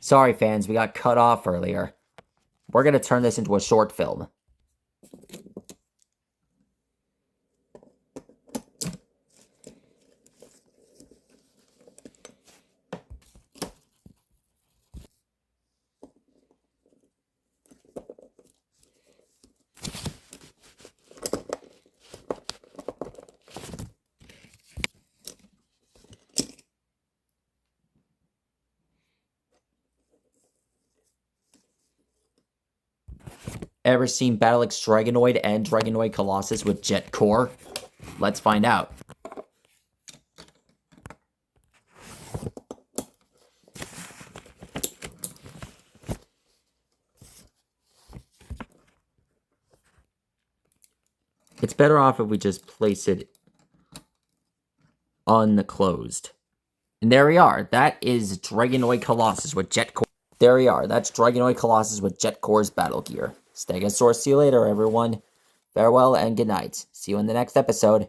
Sorry, fans, we got cut off earlier. We're going to turn this into a short film. Ever seen Battle X Dragonoid and Dragonoid Colossus with Jetkor? Let's find out. It's better off if we just place it unclosed. And there we are. That is Dragonoid Colossus with Jetkor. There we are. That's Dragonoid Colossus with Jetkor's battle gear. Stegosaurus, see you later, everyone. Farewell and good night. See you in the next episode.